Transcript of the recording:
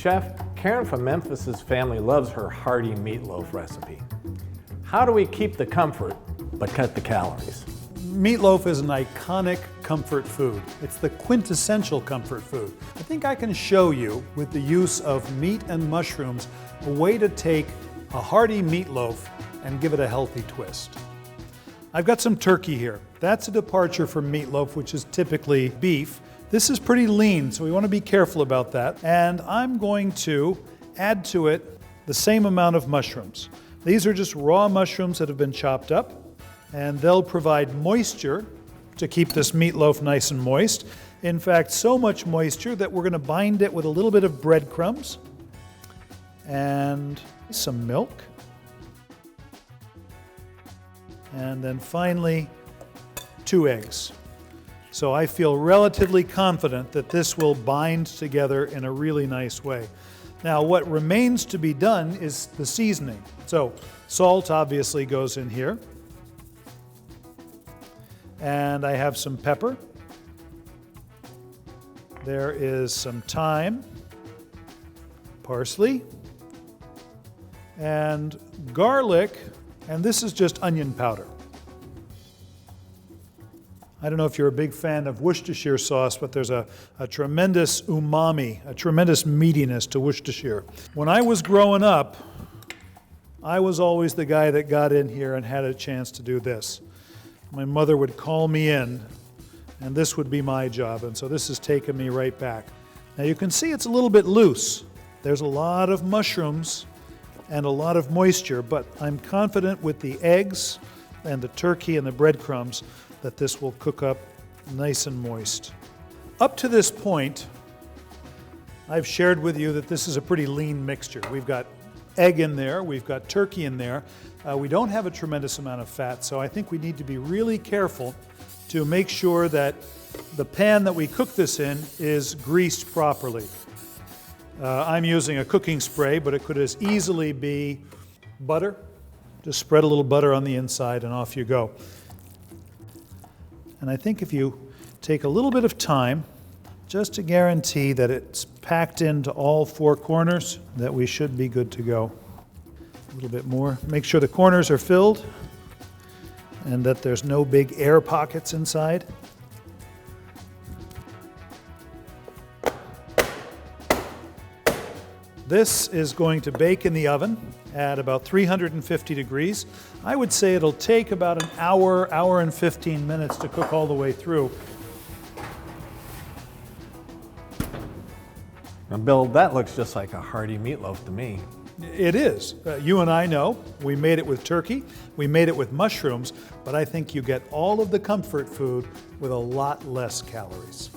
Chef, Karen from Memphis's family loves her hearty meatloaf recipe. How do we keep the comfort but cut the calories? Meatloaf is an iconic comfort food. It's the quintessential comfort food. I think I can show you, with the use of meat and mushrooms, a way to take a hearty meatloaf and give it a healthy twist. I've got some turkey here. That's a departure from meatloaf, which is typically beef. This is pretty lean, so we want to be careful about that. And I'm going to add to it the same amount of mushrooms. These are just raw mushrooms that have been chopped up, and they'll provide moisture to keep this meatloaf nice and moist. In fact, so much moisture that we're going to bind it with a little bit of breadcrumbs and some milk. And then finally, 2 eggs. So I feel relatively confident that this will bind together in a really nice way. Now, what remains to be done is the seasoning. So salt obviously goes in here. And I have some pepper. There is some thyme, parsley, and garlic, and this is just onion powder. I don't know if you're a big fan of Worcestershire sauce, but there's a tremendous umami, a tremendous meatiness to Worcestershire. When I was growing up, I was always the guy that got in here and had a chance to do this. My mother would call me in, and this would be my job, and so this has taken me right back. Now you can see it's a little bit loose. There's a lot of mushrooms and a lot of moisture, but I'm confident with the eggs and the turkey and the breadcrumbs that this will cook up nice and moist. Up to this point, I've shared with you that this is a pretty lean mixture. We've got egg in there, we've got turkey in there. We don't have a tremendous amount of fat, so I think we need to be really careful to make sure that the pan that we cook this in is greased properly. I'm using a cooking spray, but it could as easily be butter. Just spread a little butter on the inside and off you go. And I think if you take a little bit of time, just to guarantee that it's packed into all 4 corners, that we should be good to go. A little bit more. Make sure the corners are filled and that there's no big air pockets inside. This is going to bake in the oven at about 350 degrees. I would say it'll take about an hour, hour and 15 minutes to cook all the way through. Now, Bill, that looks just like a hearty meatloaf to me. It is. You and I know we made it with turkey, we made it with mushrooms, but I think you get all of the comfort food with a lot less calories.